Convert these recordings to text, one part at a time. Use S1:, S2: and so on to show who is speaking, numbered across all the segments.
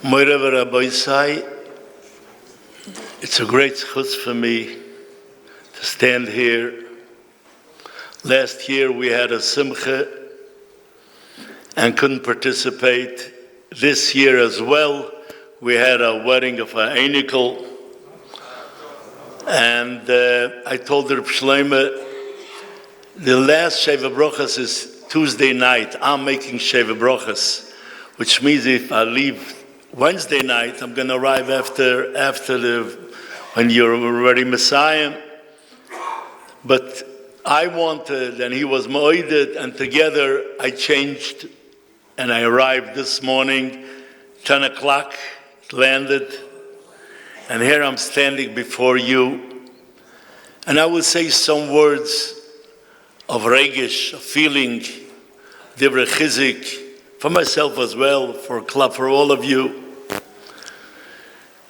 S1: Moirev Rabbi Sai, it's a great chutz for me to stand here. Last year we had a simcha and couldn't participate. This year as well, we had a wedding of an anikel. And I told Reb Shlomo, the last Sheva Brochas is Tuesday night. I'm making Sheva Brochas, which means if I leave Wednesday night, I'm going to arrive after when you're already Messiah. But I wanted, and he was moided, and together I changed, and I arrived this morning, 10 o'clock, landed, and here I'm standing before you, and I will say some words of regish, of feeling, Divrei Chizuk, for myself as well, for all of you.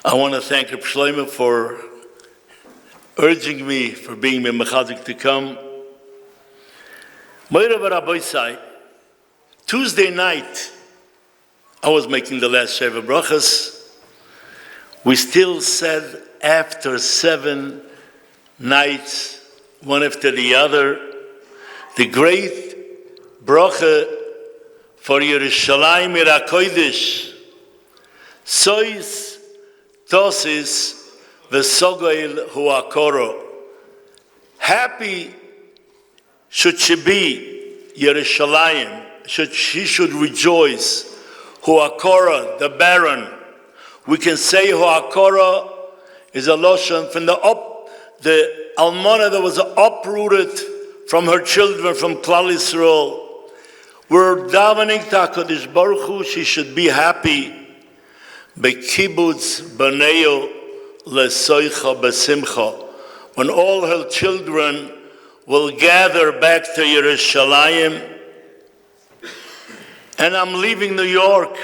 S1: I want to thank Reb Shlomo for urging me, for being me mechazik to come. Moirev Rabbi Sai, Tuesday night, I was making the last Sheva Brachas. We still said after 7 nights, one after the other, the great bracha for Yerushalayim Irakoidish, Sois Tosis V'Sogoil Huakoro. Happy should she be, Yerushalayim, she should rejoice, Huakora, the barren. We can say Huakora is a loshon from the almana that was uprooted from her children, from Klal Yisrael. We're davening to HaKadosh Baruch Hu, she should be happy. Bekibutz b'neo lesoicha b'simcha. When all her children will gather back to Yerushalayim. And I'm leaving New York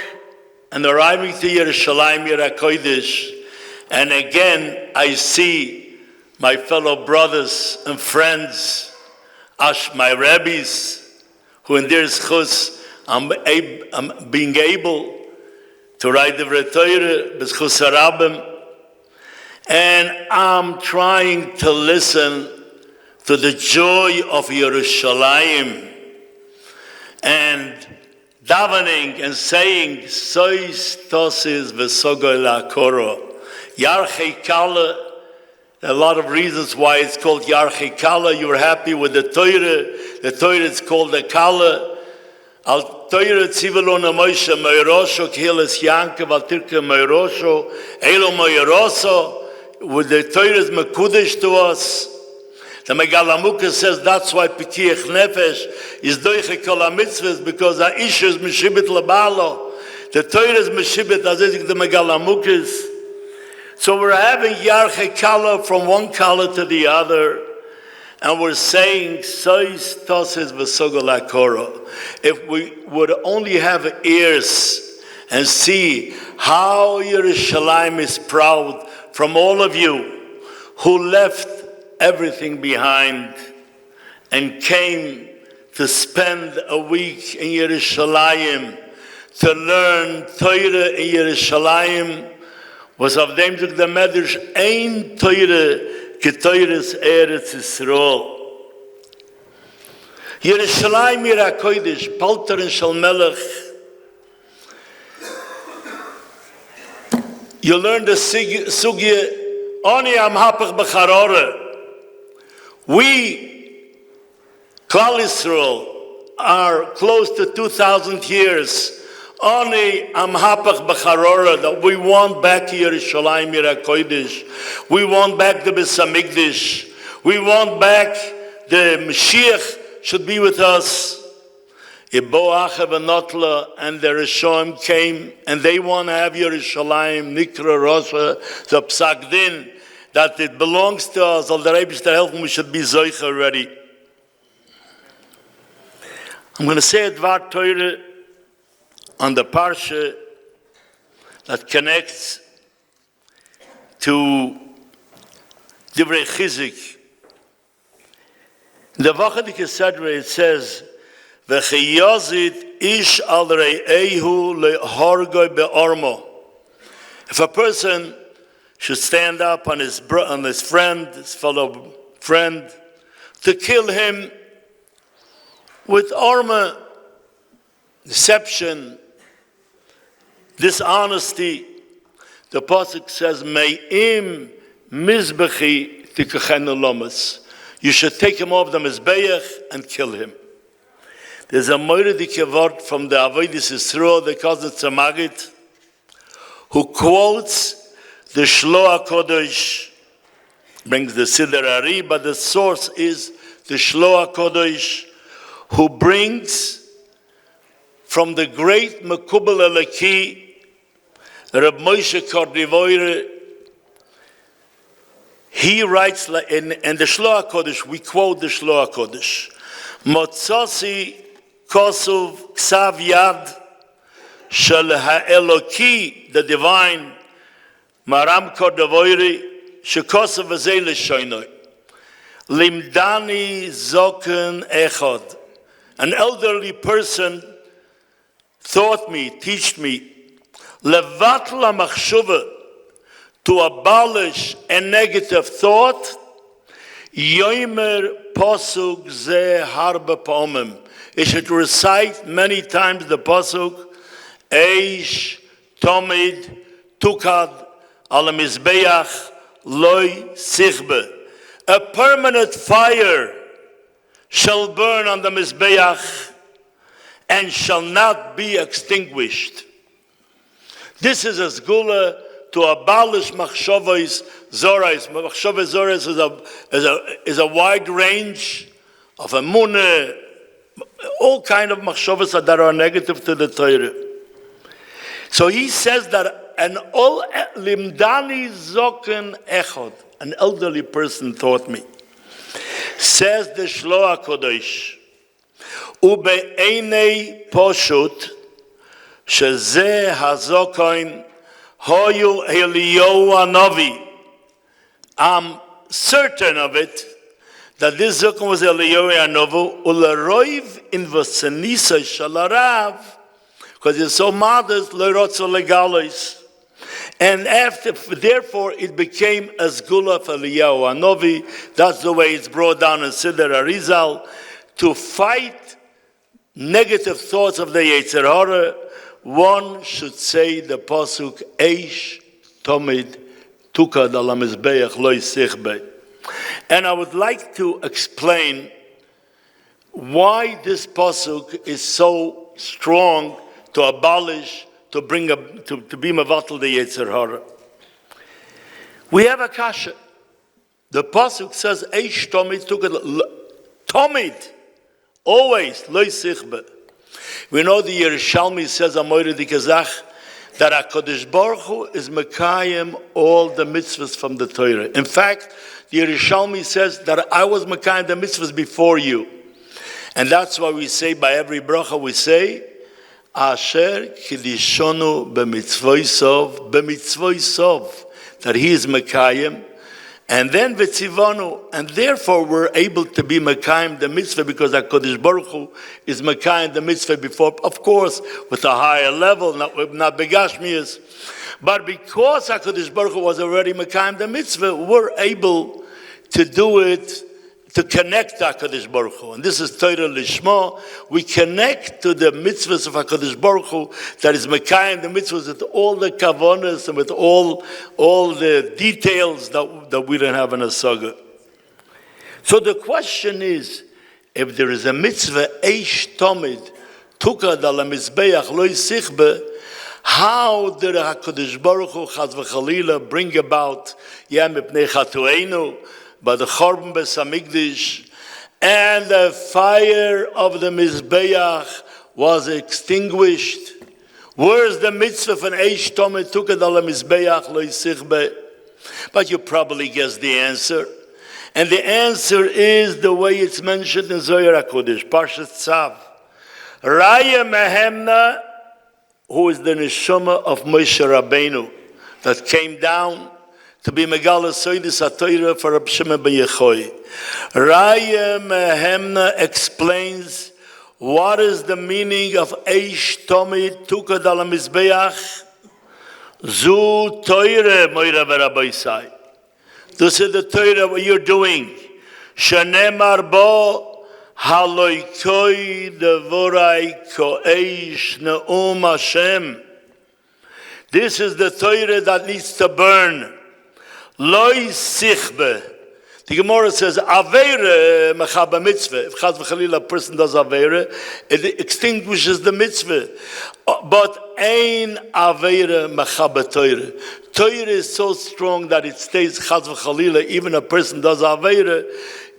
S1: and arriving to Yerushalayim, Yerakoidish. And again, I see my fellow brothers and friends, my rabbis, who in their schus, I'm being able to write the Torah, b'schus Harabim, and I'm trying to listen to the joy of Yerushalayim, and davening and saying, Sois Tosis V'Sogoy La'Koro, Yarchei Kala. A lot of reasons why it's called Yarchei Kala. You're happy with the Torah. The Torah is called the Kala. Al Torah Tzivelon Moshe Meirosho Kihilas Yankav Al Tirke Meirosho Elo Meiroso. With the Torah is Mekudesh to us. The Megalamuka says that's why Pitiach Nefesh is Doiche Kol HaMitzvahs, because Aish is Meshibit Labalo. The Torah is Meshibit, as is the Megalamukas. So we're having Yarchei Kala from one Kala to the other, and we're saying Sois Tosis V'Sogol HaKoro. If we would only have ears and see how Yerushalayim is proud from all of you who left everything behind and came to spend a week in Yerushalayim to learn Torah in Yerushalayim, was of them to the medrash ein Torah k'Torah's Eretz Yisrael. Yerushalayim Irakoidish, Palter and Shalmelech. You learn the sugya Oni Am Hapach B'Charora. We, Klal Yisrael, are close to 2,000 years. Only Amhapach B'Charora, that we want back to Yerushalayim Yirakoidish. We want back the Beis Hamikdash. We want back the Mashiach should be with us. Ibo Achav and Notla and the Rishonim came, and they want to have Yerushalayim Nikra Rosha, the Psak Din, that it belongs to us. All the Rebbe's to help, we should be Zoich already. I'm going to say a Dvar Torah on the Parsha that connects to Divrei Chizuk. In the Vachadike Sedre it says, V'chiyazit ish al re'ehu le'hargoi be'ormo. If a person should stand up on his friend, his fellow friend, to kill him with armor, deception, dishonesty, the pasuk says, "Me'im mizbechi tikachenu lomas." You should take him off the mizbeach and kill him. There's a moiridik word from the Avodas Yisrael, the cousin Tzemagit, who quotes the Shloah Kodesh, brings the Siddur Ari, but the source is the Shloah Kodesh, who brings from the great Mekubal Eleki, Reb Moshe Kordivoire. He writes, in the Shloah Kodesh, we quote the Shloah Kodesh, Motzasi Kosuv Ksav Yad Shel HaEloki, the divine, Maram Kordivoire, Shekosov Azei L'Shoinoi, Limdani Zoken Echad. An elderly person taught me, teach me, Levatla Machshuva, to abolish a negative thought, Yomer Pasuk Ze Harba Pomim. It should recite many times the Pasuk, Eish, Tomid, Tukad, Al Mizbeach, Loi Sichbe. A permanent fire shall burn on the Mizbeach and shall not be extinguished. This is a sgula to abolish machshavos zorais. Machshavos zorais is a wide range of emunah, all kind of machshavos that are negative to the Torah. So he says that an ol limdani zoken echad, an elderly person taught me. Says the Shloah Kodesh, ube'einei poshut shezeh hazokoin hoyu Eliyahu Hanavi. I'm certain of it that this zokon was Eliyahu Hanavi ularoiv in v'senisa shalarav, because he's so modest, leirotzo legalos. And therefore, it became a sgula for Eliyahu Hanavi. That's the way it's brought down in Siddur Arizal, to fight negative thoughts of the Yetzer Hara. One should say the pasuk Eish Tomid Tukad Al Mizbeach Lo Sichbe. And I would like to explain why this pasuk is so strong to abolish, to bring to be mevatel the Yetzer Hara. We have a kasha. The pasuk says Eish Tomid Tukad Tomid, always Lo Sichbe. We know the Yerushalmi says Amoyre Dikazach that HaKadosh Baruch Hu is Mekayim all the mitzvahs from the Torah. In fact, the Yerushalmi says that I was Mekayim the mitzvahs before you. And that's why we say by every bracha we say Asher Kidishonu b'mitzvoisov, that he is Mekayim. And then V'tzivanu, and therefore we're able to be Mekayim the mitzvah because HaKadosh Baruch Hu is Mekayim the mitzvah before, of course, with a higher level, not begashmias. But because HaKadosh Baruch Hu was already Mekayim the mitzvah, we're able to do it, to connect to HaKadosh Baruch Hu. And this is Torah Lishma. We connect to the mitzvahs of HaKadosh Baruch Hu, that is Mekayim the mitzvahs with all the kavanas and with all the details that we don't have in a saga. So the question is, if there is a mitzvah, Eish Tomid, Tukad Al Mizbeach Lo Sichbe, how did HaKadosh Baruch Hu Chaz v'Chalila bring about Yem Mipnei Chatueinu, by the Chorban Beis Hamikdash, and the fire of the Mizbeach was extinguished? Where's the mitzvah from Eish Tomid Tukad Al Mizbeach Lo Sichbe? But you probably guessed the answer. And the answer is the way it's mentioned in Zohar HaKodesh, Parshat Tzav. Raya Mehemna, who is the neshama of Moshe Rabbeinu, that came down to be Megala Soidis HaTorah for Reb Shimon ben Yochai. Raya Mehemna explains what is the meaning of Eish Tomid Tukad Al Mizbeach Zu Teure Moira Veraboisai. This is the Torah what you're doing. Shenemar bo haloikoi devorai koeish ne'um Hashem. This is the Torah that needs to burn. Loi sichbe. The Gemara says, Aveire mechaba mitzvah. If Chaz v'chalila a person does Aveire, it extinguishes the mitzvah. But ein Aveire mechaba Torah. Torah is so strong that it stays Chaz v'chalila. Even a person does Aveire,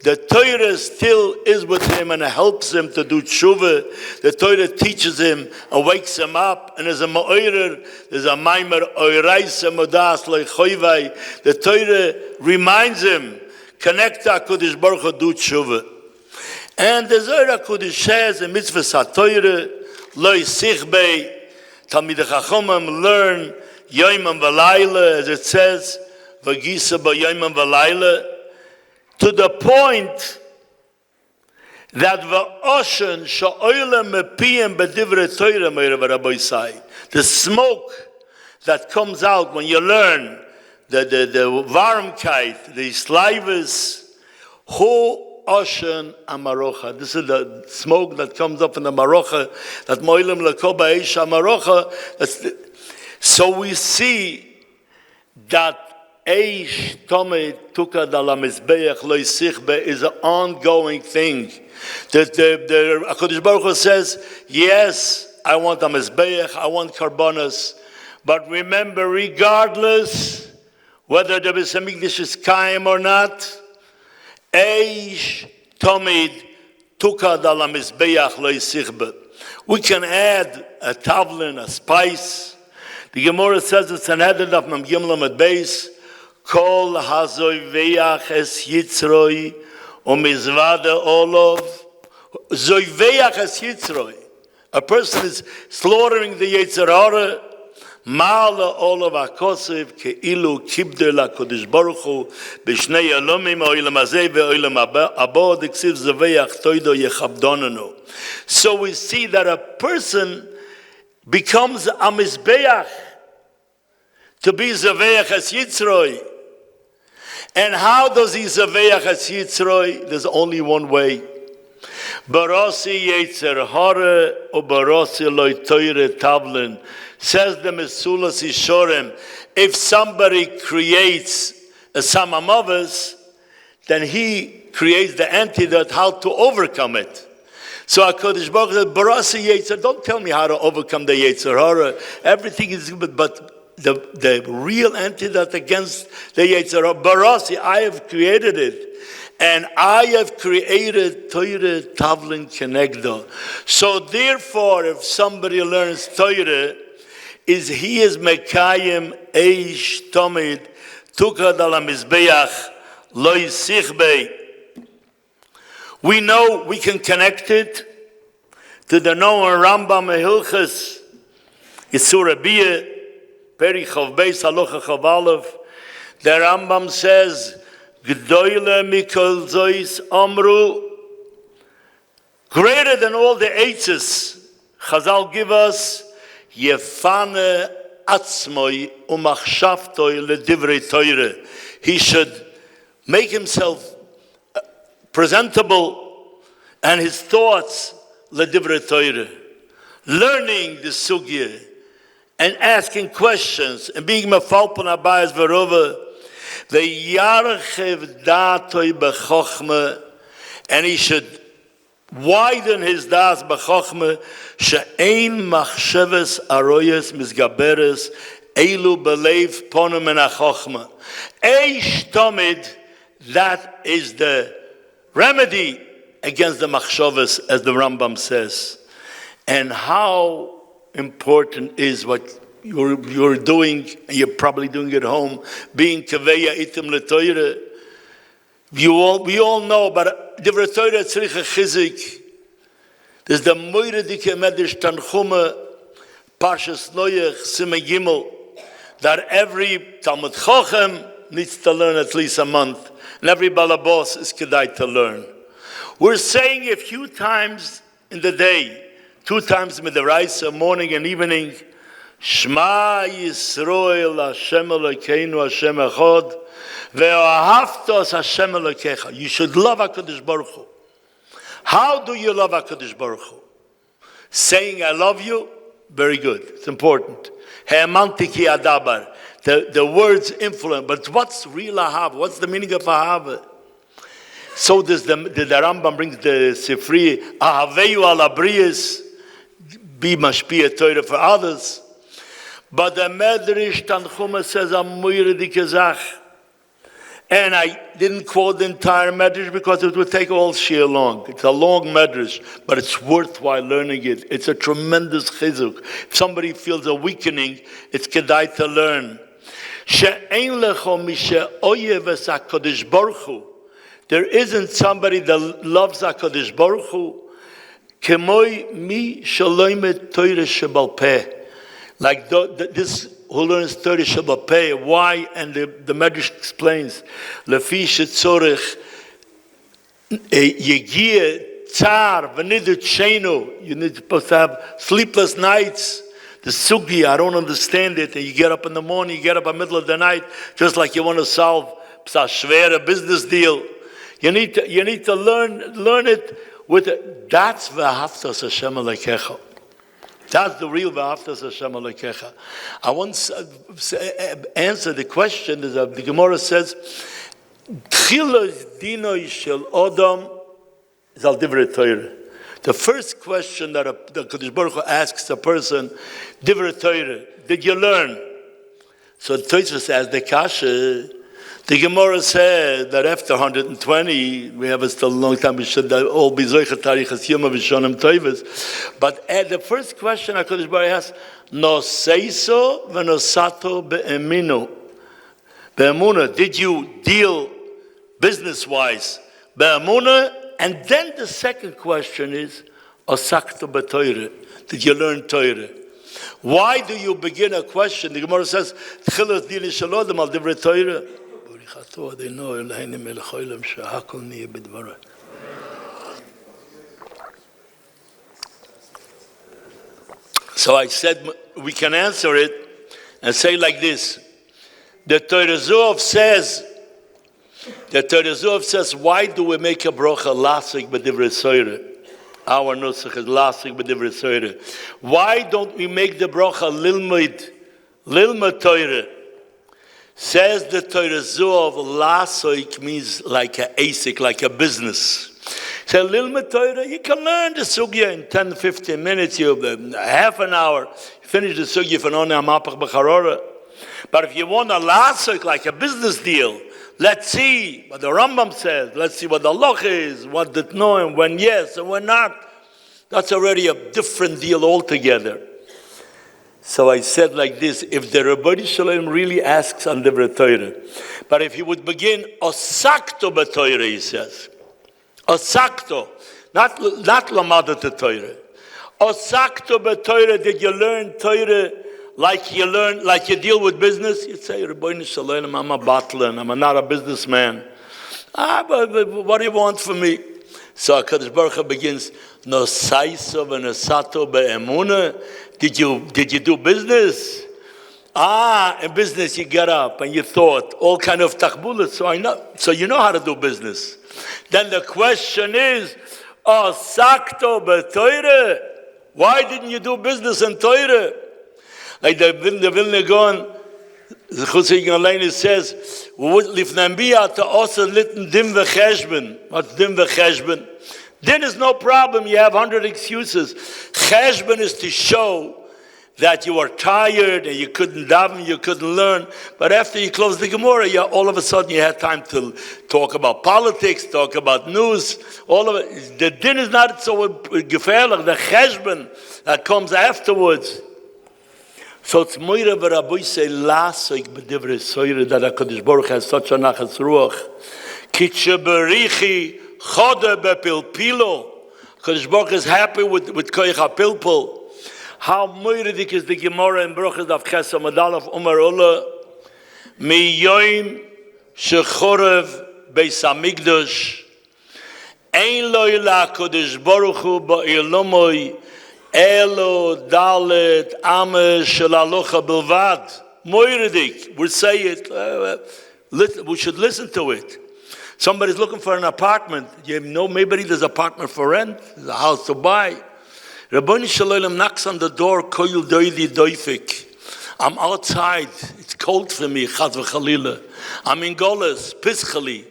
S1: the Torah still is with him and helps him to do tshuva. The Torah teaches him and wakes him up. And there's a ma'oirer, there's a maimer, oiraisa modas loichoivai. The Torah reminds him, connect to HaKadosh Baruch Hu, do tshuva. And the Zohar HaKadosh says in mitzvah satoyre, loy sichbei, Talmidei Chachomim learn yoimim v'layla, as it says, v'gisa b'yoimim v'layla, to the point that v'oshen sha'oyle mepiyim b'divrei Torah me'er v'raboisai. The smoke that comes out when you learn the warmkeit, the slavus, hu oshen amarocha. This is the smoke that comes up in the marocha, that moilim lekoba eish amarocha. So we see that eish tomei tuka dalamizbeach loy sichbe is an ongoing thing. The HaKadosh Baruch Hu says, yes, I want a mizbeach, I want karbonos, but remember, regardless whether the Beis Hamikdash is kaim or not, eish tomid tuka dala mizbeach lo yisichbe. We can add a tavlin, a spice. The Gemara says it's an added of Mem Gimel at base. Kol hazoiveach es yitzroi umizvade olov. Zoiveach es yitzroi. A person is slaughtering the Yetzer Hara. Ma'ala olav hakosiv ke'ilu kibde LaKadosh Baruch Hu b'shnei yalomim ha'olam hazeh ve'olam haba d'ksiv zaveach toido yechabdonenu. So we see that a person becomes a mizbeach to be zaveach as yitzroi. And how does he zaveach as yitzroi? There's only one way. Barasi Yetzer Hara or barasi loy toire tavlin. Says the Mesulas Yishorim, if somebody creates a samamavas, then he creates the antidote how to overcome it. So HaKadosh Baruch Hu said, Barasi Yetzer, don't tell me how to overcome the Yetzer Hara. Everything is good, but the real antidote against the Yetzer Hara, Barasi, I have created it. And I have created Torah Tavlin Kenegdo. So therefore, if somebody learns Torah, he is Mekayim Eish Tomid Tukad ala Mizbeach Lo Yisichbei. We know we can connect it to the Noah Rambam Hilchas Yisur Abiyah Peri Chav Beis Halacha Chav Aleph. The Rambam says, G'doyle mikol zois amru, greater than all the eitzes. Chazal give us yefane atzmoi umachshavtoi ledivre toire. He should make himself presentable and his thoughts ledivre toire. Learning the sugya and asking questions and being mefalpon abayas verova. The yarchev datoi b'chochma, and he should widen his das b'chochma. She'ein machshavas aroyas mizgaberes elu belev ponim en achochma. Eish tomid, that is the remedy against the machshavas, as the Rambam says. And how important is what you're doing, and you're probably doing at home, being kaveya itim letoyre. We all know, but Divrei Torah tzricha Chizuk. There's the moire dike medish tanchuma parshas noyach simei gimel, that every Talmud Chochem needs to learn at least a month, and every balabos is kedai to learn. We're saying a few times in the day, 2 times midaraisa, morning and evening, Shema Yisrael Hashem Elokeinu Hashem Echad ve'ahavtos Hashem Elokecha. You should love HaKadosh Baruch Hu. How do you love HaKadosh Baruch Hu? Saying I love you, very good. It's important. He'amantiki adabar. The words influence, but what's real ahava? What's the meaning of ahava? So does the Rambam brings the Sifri, ahaveyu ala briyas, be mashpiyah Torah for others. But the Medrash Tanchuma says, Amuyre dikezach. And I didn't quote the entire Medrash because it would take all Shia long. It's a long Medrash, but it's worthwhile learning it. It's a tremendous chizuk. If somebody feels a weakening, it's kedai to learn. There isn't somebody that loves HaKadosh Baruch Hu. Kemoi mi shaloimet Torah shebal peh. Like this who learns Torah shebal peh. Why? And the Medrash explains. Lefi shetzorech yegia tzar v'nidet sheinu. You're supposed to have sleepless nights. The sugi, I don't understand it. And you get up in the morning, you get up in the middle of the night, just like you want to solve a schwere business deal. You need to learn it with it. That's v'haftas Hashem Elokecha. That's the real v'haftas Hashem Elokecha. I once answered the question. The Gemara says, "Tchilas dinoi shel Adam is al Divrei Torah." The first question that the Kadosh Baruch Hu asks a person, Divrei Torah, did you learn? So Tosfos asks the kasha. The Gemara said that after 120, we have still a long time, we should all be zoichet tarichas yom v'shonim tovos. But the first question HaKadosh Baruch Hu asks, no seiso v'nosato be'eminu. Be'emuna, did you deal business-wise? Be'emuna. And then the second question is, Osakto b'Torah. Did you learn Torah? Why do you begin a question? The Gemara says, Tchilas dini shalodem al divrei Torah. So I said, we can answer it and say like this. The Torah Zohar says, why do we make a brocha lasik b'divrei Torah? Our nusach is lasik b'divrei Torah. Why don't we make the brocha lilmud Torah? Says the Torah Zohar, lasik means like a asik, like a business. So lilmud Torah, you can learn the sugya in 10, 15 minutes, half an hour. You finish the sugya for only a mapach b'charora. But if you want a lasik, like a business deal, let's see what the Rambam says. Let's see what the loch is, what the no, and when yes and when not. That's already a different deal altogether. So I said like this, if the Rebbeinu Shalom really asks on Divrei Torah, but if he would begin Osakto b'Torah, he says. Osakto, not Lamada to Torah. Osakto b'Torah, did you learn Torah like you deal with business? You'd say, Rebbeinu Shalom, I'm a battler, I'm not a businessman. But what do you want from me? So HaKadosh Baruch Hu begins, no saiso v'nesato be'emuna. Did you do business? In business you get up and you thought all kind of takbulas. So you know how to do business. Then the question is, sakto b'Torah. Why didn't you do business in Torah? Like the Vilna Gaon, the Chizuk Aleinu says, "Lifnambia to also litten dim v'cheshbon." What's dim v'cheshbon? Din is no problem. You have 100 excuses. Cheshbon is to show that you are tired and you couldn't daven, you couldn't learn. But after you close the Gemara, all of a sudden you had time to talk about politics, talk about news. All of it. The din is not so gefährlich. The cheshbon that comes afterwards. So it's moira v'rabboi say lasik b'divrei Torah that HaKadosh Baruch has such a nachas ruach. Kitche berichi chode bepilpilo. HaKadosh Baruch is happy with koich hapilpil. How moiridik is the Gemara in Brochus of Chesed Madalaf Umar Ula mi yoim shechorev beis hamikdash ein lo ila HaKadosh Baruch Hu ba'ilomoi Elo dalet ame shel halacha bilvad. Moiridik. We'll say it. We should listen to it. Somebody's looking for an apartment. You know, maybe there's an apartment for rent. There's a house to buy. Rabboni Shalom knocks on the door. Koyul doidi doifik. I'm outside. It's cold for me. Chaz v'chalila. I'm in Golas. Pischali.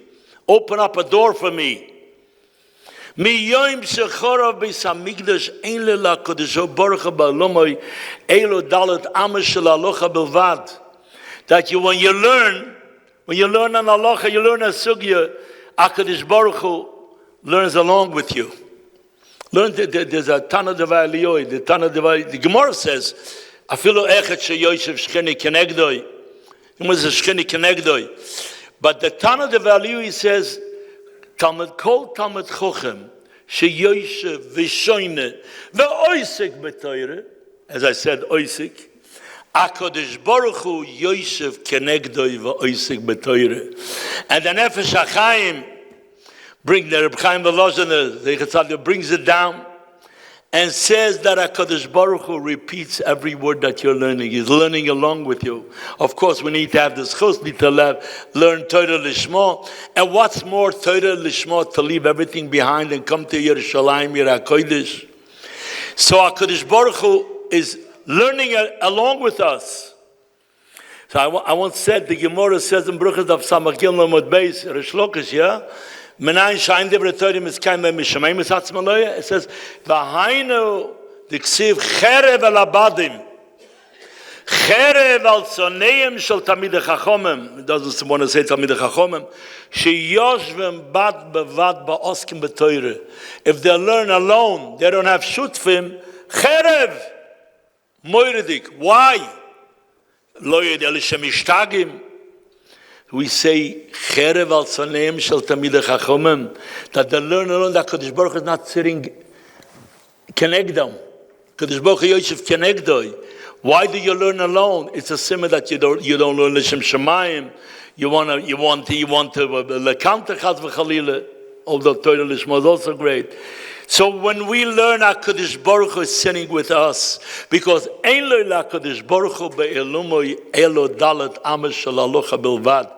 S1: Open up a door for me. Mi yoim shechorav beis hamikdash ein lela kodesh baruch ba'alomoy elo dalet amos shel halacha bilvad. That when you learn on halacha, you learn a sugya, HaKadosh Baruch Hu learns along with you. There's a Tana Devai Liyoi. The Gemara says, Afilu echet sheyoshev shcheni kenegdoi. It was a shcheni kenegdoi. But the Tana Devai Liyoi says, Talmud kol Talmud chochem sheyoshev v'shoyne v'oisik b'toyre. As I said, oisik. HaKadosh Baruch Hu yoshev kenegdoi v'oisik b'toyre. And the Nefesh HaChaim brings the Reb Chaim Volozhiner, the Yitzhak brings it down and says that HaKadosh Baruch Hu repeats every word that you're learning. He's learning along with you. Of course, we need to have this chus, need to learn Torah Lishma. And what's more, Torah Lishma, to leave everything behind and come to Yerushalayim, Yer HaKodesh. So HaKadosh Baruch Hu is learning along with us. So I once said, the Gemara says in Bruchas of Samach Gil Lamod Beis, Rish Lakish, yeah? Menayin shayin divrei Torah miskayim mishamayim misatz maloya. It says, v'hainu diksiv cherev el abadim. Cherev al tzoneim shel tamidei chachomim. It doesn't want to say tamidei chachomim. Sheyoshvim bad bevad ba'oskim b'Torah. If they learn alone, they don't have shutfim. Cherev. Moiridik. Why? Lo yedei l'shem ishtagim. We say cherev al tzoneim shel tamidei chachomim, that they learn alone that Kadosh Baruch Hu is not sitting kenegdom. Kadosh Baruch Hu yoshev kenegdoi. Why do you learn alone? It's a simmer that you don't learn l'shem shemayim. You want to lekanta chaz v'chalila. Although Torah Lishma is also great. So when we learn HaKadosh Baruch Hu is sitting with us, because ein lo HaKadosh Baruch Hu be'elumoy elo dalet amos shel halacha bilvad.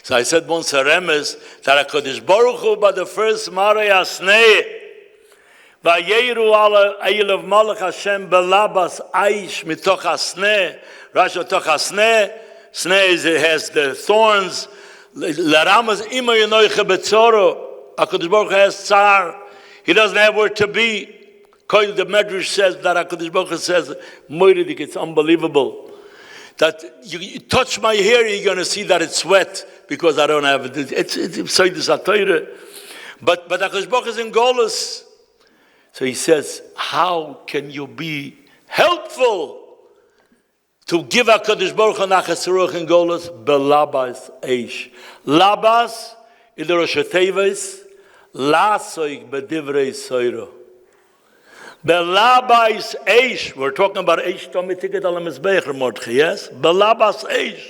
S1: So I said once a remes that HaKadosh Baruch Hu by the first Marei Asnei va'yeru ala eilav malach Hashem belabas aish mitoch asnei. Rashi mitoch asnei. Snei has the thorns. Laramas ima yenoiche betzoro. HaKadosh Baruch Hu has tsar. He doesn't have where to be. The Medrash says that HaKadosh Baruch Hu says, Moiridik, it's unbelievable. That you touch my hair, you're going to see that it's wet because I don't have it. It's Torah. But HaKadosh Baruch Hu is in Golus. So he says, how can you be helpful to give HaKadosh Baruch Hu nachas ruach in Golus? Belabas eish. Labas, in the Rosh Tevis, Lasoik bedivrei soiro. Belabas eish. We're talking about eish tomi ticket al mizbeach mordche. Yes. Belabas eish.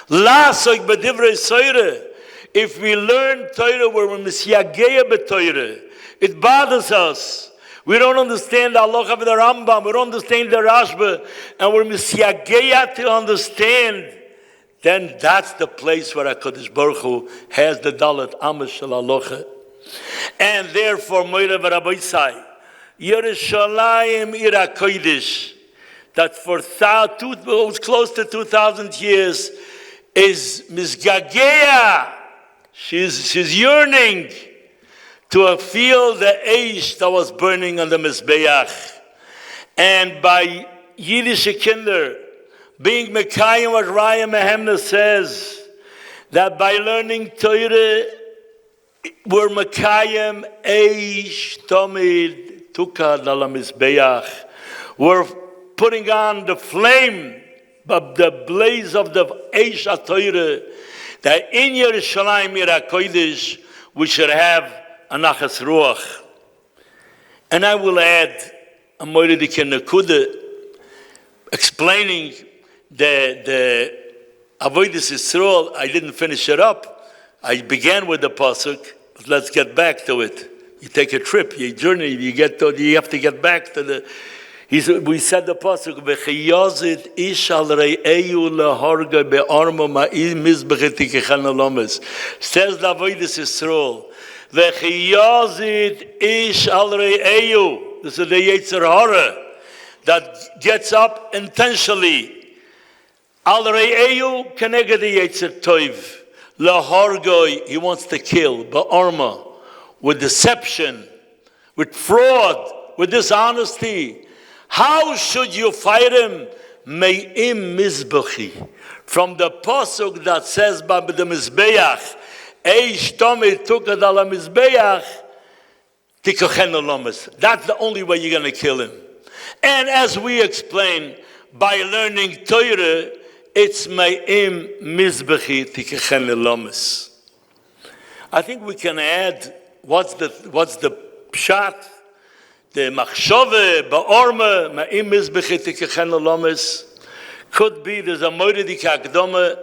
S1: Lasoik bedivrei soiro. If we learn Torah, we're misyageya b'Torah. It bothers us. We don't understand the halacha of the Rambam. We don't understand the Rashba, and we're misyageya to understand. Then that's the place where HaKadosh Baruch Hu has the Dalet Amos Shel Halacha. And therefore, Moira v'Rabosai, Yerushalayim Ir HaKodesh, that for close to 2,000 years is Mizgageya. She's yearning to feel the eish that was burning on the Mizbeach. And by Yiddish kinder, being Mekayim, what Raya Mehemna says, that by learning Torah, we're Mekayim Eish Tomid Tukad Ala Mizbeach. We're putting on the flame of the blaze of the Eish HaTorah, that in Yerushalayim Ir HaKodesh we should have a nachas ruach. And I will add a moiridik nekuda explaining the Avodas Yisrael. I didn't finish it up. I began with the pasuk, but let's get back to it. You take a trip, you journey, you have to get back to the. We said the pasuk, "V'chiyazid ish al re'eyu leharga be'armo ma'i mizbechet tikechan alamis." Says the Avodas Yisrael, "V'chiyazid ish al re'eyu." This is the Yetzer Hara that gets up intentionally. Al re'eyu keneged the Yetzer Tov. Leharga, he wants to kill. Be'armo, with deception, with fraud, with dishonesty. How should you fight him? Me'im mizbechi. From the pasuk that says by the mizbeach, eish tomi tukad ala mizbeach, tikochen olamas. That's the only way you're going to kill him. And as we explain, by learning Torah, it's me'im mizbechi tikochen olamas. I think we can add what's the pshat. The machshove ba'orma ma'im mizbechit tikchen olamis could be there's a moedik hakdama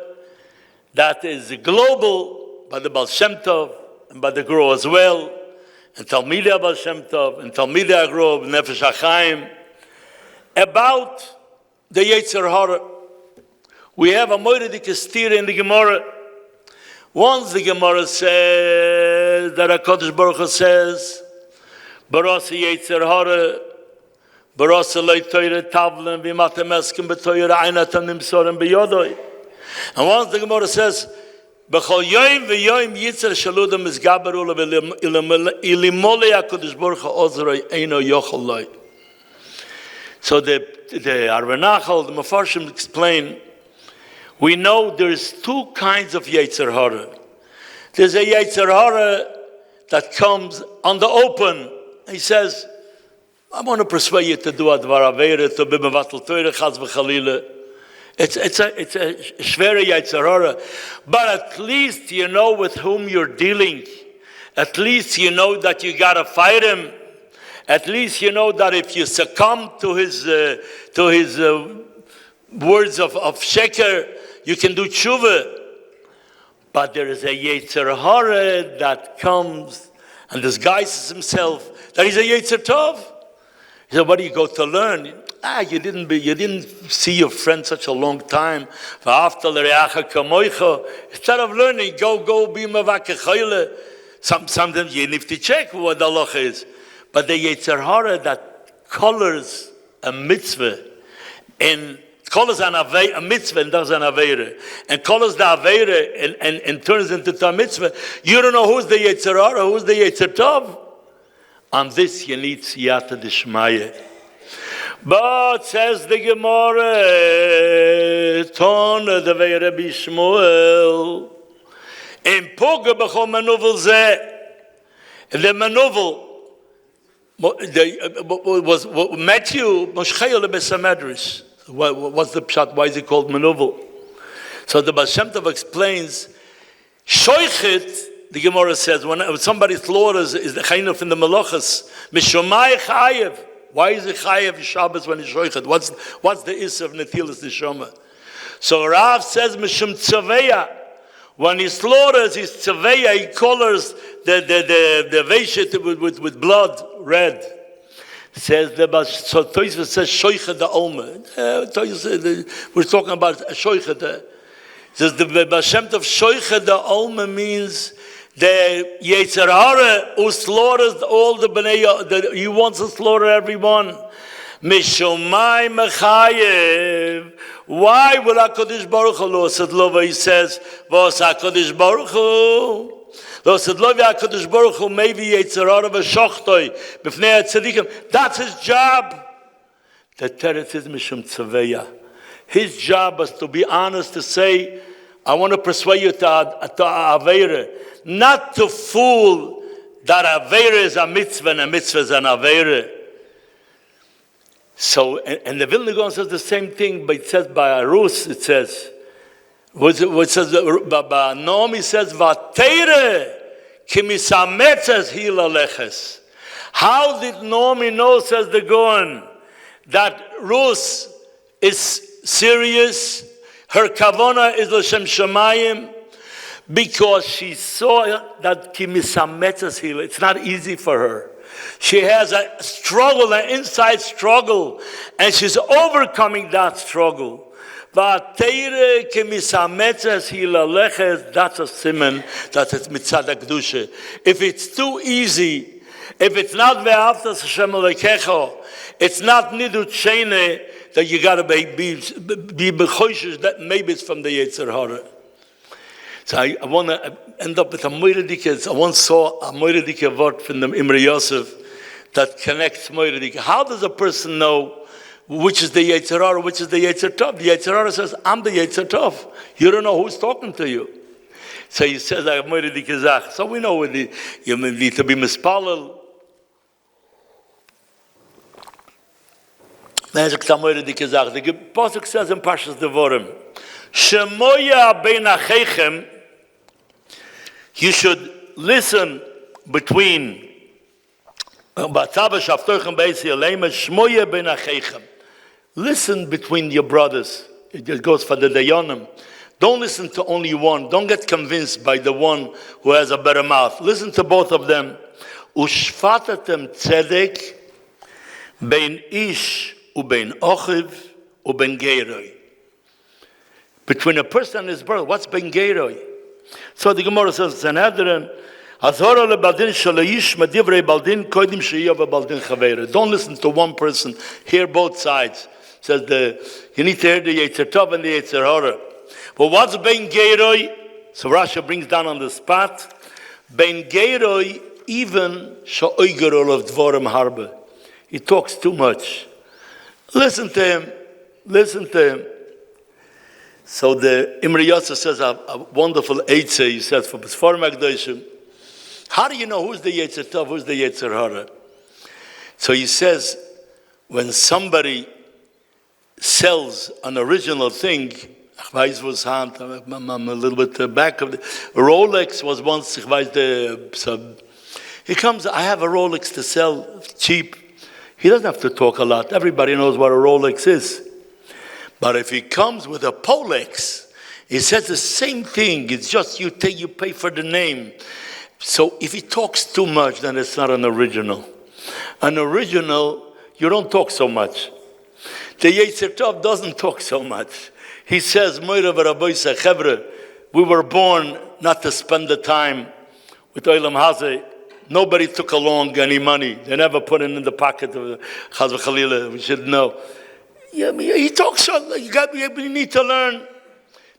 S1: that is global by the Baal Shem Tov and by the Gro as well, and Talmidei Baal Shem Tov and Talmidei Agro Nefesh HaChaim about the Yetzer Hara. We have a moedik stira in the Gemara. Once the Gemara says that HaKadosh Baruch Hu says, Barasa Yetzer Hara, Barasa Lei Teire Tavlen, V'matem Eskim B'Teire Einatam Nimsorim B'Yodoi. And once the Gemara says, B'chol Yoim V'Yoim Yitzer Shaludam Mizgaber Ula Ilimole HaKadosh Baruch Hu Ozroi Eino Yochel Loi. So the Arvanachal, the Mefarshim explain, we know there's two kinds of Yetzer Hara. There's a Yetzer Hara that comes on the open. He says, I want to persuade you to do advar aveira, to be mevatel Torah, chaz v'chalila. It's a shvere Yetzer Hara. But at least you know with whom you're dealing. At least you know that you got to fight him. At least you know that if you succumb to his words of sheker, you can do tshuva. But there is a Yetzer Hara that comes and disguises himself that he's a Yetzer Tov. He said, what do you go to learn? You didn't see your friend such a long time. Instead of learning, go be mavakechayla. Sometimes you need to check what the halacha is. But the Yetzer Hara that colors a mitzvah and colors a mitzvah and does an aveira, and colors the aveira and turns into a mitzvah. You don't know who's the Yetzer Hara, who's the Yetzer Tov. On this you need siyata d'shmaya. But says the Gemara, Tona the Rabbi Shmuel, in poga b'chol manuvel zeh. The manuvel was Matthew Moshchayel Besamedris. What's the pshat? Why is it called manuvel? So the Baal Shem Tov explains, shoichet. The Gemara says when somebody slaughters is the chaynuf in the malachas mishomai chayev. Why is it chayev Shabbos when he's shoichet? What's the is of netilas neshama? So Rav says mishum tzaveya. When he slaughters his tzaveya, he colors the veishet with blood red. Says so Tosfos says shoichet the alma. We're talking about shoichet. Says the Baal Shem Tov shoichet the alma means the Yetzer Hara who slaughters all the bnei, he wants to slaughter everyone. Mishomai mechayev. Why will HaKadosh Baruch Hu lo said lova? He says, "Vos HaKadosh Baruch Hu lo said lova HaKadosh Baruch Hu maybe Yetzer Hara v'shochtoi b'fnei tzadikim." That's his job. The teretz is mishum tzaveya. His job was to be honest, to say, "I want to persuade you to aveira." Not to fool that aveira is a mitzvah and a mitzvah is an aveira. So, and the Vilna Gaon says the same thing, but it says by Arus, it says, what says, by Naomi says, Vateire kimisametzes hilaleches. How did Naomi know, says the Gaon, that Rus is serious, her kavana is l'shem shamayim, because she saw that it's not easy for her. She has a struggle, an inside struggle, and she's overcoming that struggle. That's a siman, that it's mitzad kedusha. If it's too easy, if it's not ve'aftas Hashem Elokecha, it's not nidut sheine, that you got to be b'choishes that maybe it's from the Yetzer Hara. So I want to end up with a moiradike. I once saw a moiradike word from the Imre Yosef that connects moiradike. How does a person know which is the Yetzer Hara, which is the Yetzer Tov? The Yetzer Hara says, I'm the Yetzer Tov. You don't know who's talking to you. So he says, I have moiradike zach. So we know you need to be mispalel. The Pasuk says in Parshas Devarim, Shemoya bein achechem, you should listen between listen between your brothers. It goes for the Dayanim. Don't listen to only one. Don't get convinced by the one who has a better mouth. Listen to both of them. Ushfatatem tzedek bein ish ubein ochiv ubein geiroi. Between a person and his brother, what's bein geiroi? So the Gemara says, Sanhedrin, don't listen to one person, hear both sides. Says you need to hear the Yetzer Tov and the Yetzer Hara. But what's bein geiroi? So Rashi brings down on the spot, bein geiroi even she'oigerol of dvorim harbe. He talks too much. Listen to him. Listen to him. So the Imre Yosef says a wonderful eitzah. He says for B'sforim HaKadoshim, how do you know who's the Yetzer Tov, who's the Yetzer Hara? So he says, when somebody sells an original thing, I'm a little bit back of the Rolex was once. He comes, I have a Rolex to sell cheap. He doesn't have to talk a lot. Everybody knows what a Rolex is. But if he comes with a Polex, he says the same thing. It's just you pay for the name. So if he talks too much, then it's not an original. An original, you don't talk so much. The Yetzer Tov doesn't talk so much. He says, we were born not to spend the time with Olam Hazeh. Nobody took along any money. They never put it in the pocket of Chaz v'Chalila. We should know. He talks a lot. You need to learn.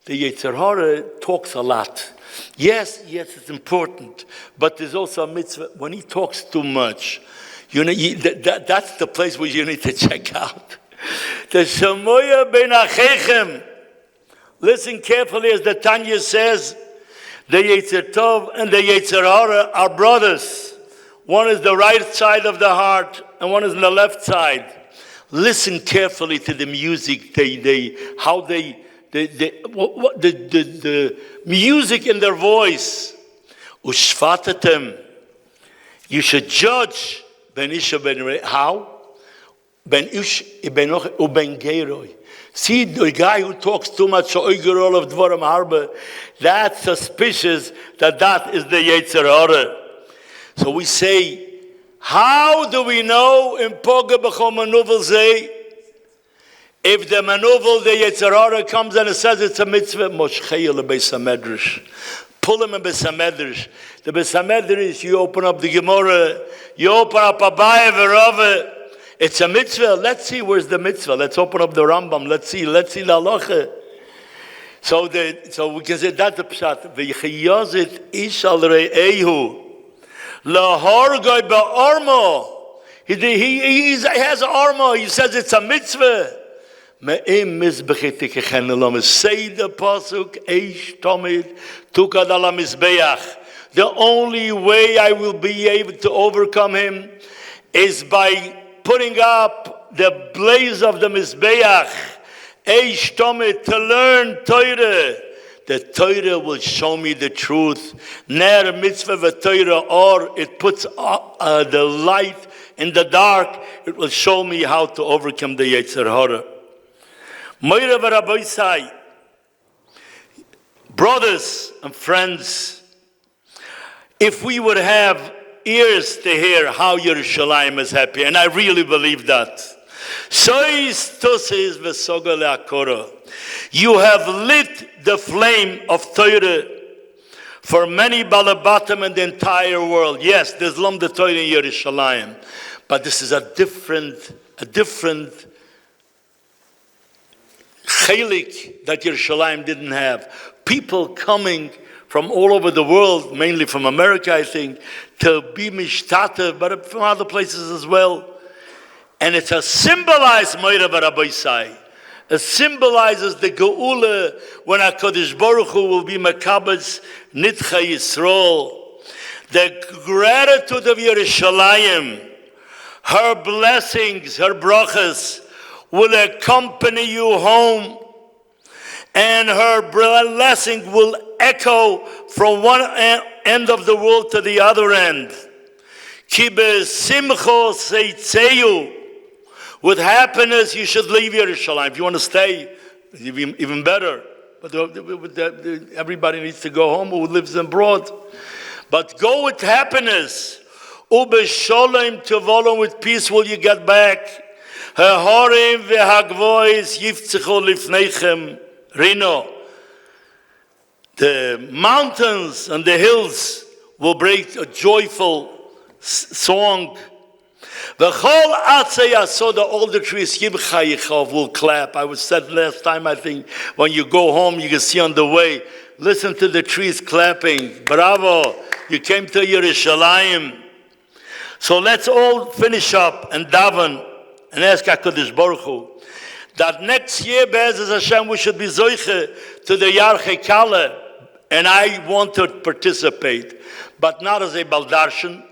S1: The Yetzer Hara talks a lot. Yes, it's important. But there's also a mitzvah. When he talks too much, that's the place where you need to check out. The Shemoya ben Achechem. Listen carefully as the Tanya says, the Yetzer Tov and the Yetzer Hara are brothers. One is the right side of the heart, and one is on the left side. Listen carefully to the music. The music in their voice. Ushfatatem. You should judge ben isha ben how? Ben ish ben uben geiroi. See, the guy who talks too much, oigerol of dvorim harbe, that's suspicious that is the Yetzer Hara. So we say, how do we know in Poga B'chol Manuvel Zeh? If the Manuvel, the Yetzer Hara comes and it says it's a mitzvah, Moshchei Beis HaMedrash. Pull him in Beis HaMedrash. The Beis HaMedrash, you open up the Gemara, you open up Abaye v'Rava. It's a mitzvah. Let's see where's the mitzvah. Let's open up the Rambam. Let's see the halacha. So we can say that's the pshat. V'yichiyazit ish al re'ehu lahorgoi ba'armo. He has armor. He says it's a mitzvah. Me'im mizbechit tikchen elam. Say the pasuk eish tomid tukad ala mizbeach. The only way I will be able to overcome him is by putting up the blaze of the Mizbeach, Eish Tomit, to learn Torah. The Torah will show me the truth. Ner mitzvah v'Torah, or it puts the light in the dark. It will show me how to overcome the Yetzer Hara. Moira v'Rabosai. Brothers and friends, if we would have ears to hear how Yerushalayim is happy, and I really believe that. You have lit the flame of Torah for many Balabatim in the entire world. Yes, there's Lom the Torah in Yerushalayim, but this is a different chelik that Yerushalayim didn't have. People coming from all over the world, mainly from America, I think, to be mishtatev, but from other places as well. And it's a symbolized Moira Barabaisai. It symbolizes the Geula when HaKadosh Baruch Hu will be Makabes Nitcha Yisrael. The gratitude of Yerushalayim, her blessings, her brachas, will accompany you home. And her blessing will echo from one end of the world to the other end. Ki besimcho seitzeyu. With happiness, you should leave Yerushalayim. If you want to stay, even better. But everybody needs to go home who lives abroad. But go with happiness. Ubesholem tevolom, with peace will you get back. Hahorim v'hagvois yiftzcho lifneichem rino. The mountains and the hills will break a joyful song. The whole Atzei so the older trees will clap. I was said last time, I think, when you go home, you can see on the way, listen to the trees clapping. Bravo, you came to Yerushalayim. So let's all finish up and daven and ask HaKadosh Baruch Hu that next year, Be'ezus Hashem, we should be zoiche to the Yarchei Kala, and I want to participate, but not as a baldarshan,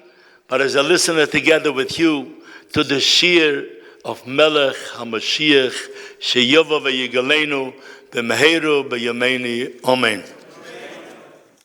S1: but as a listener together with you to the Shir of Melech HaMashiach, Sheyova V'Yigalenu, B'Meheru B'Yameini, Amen.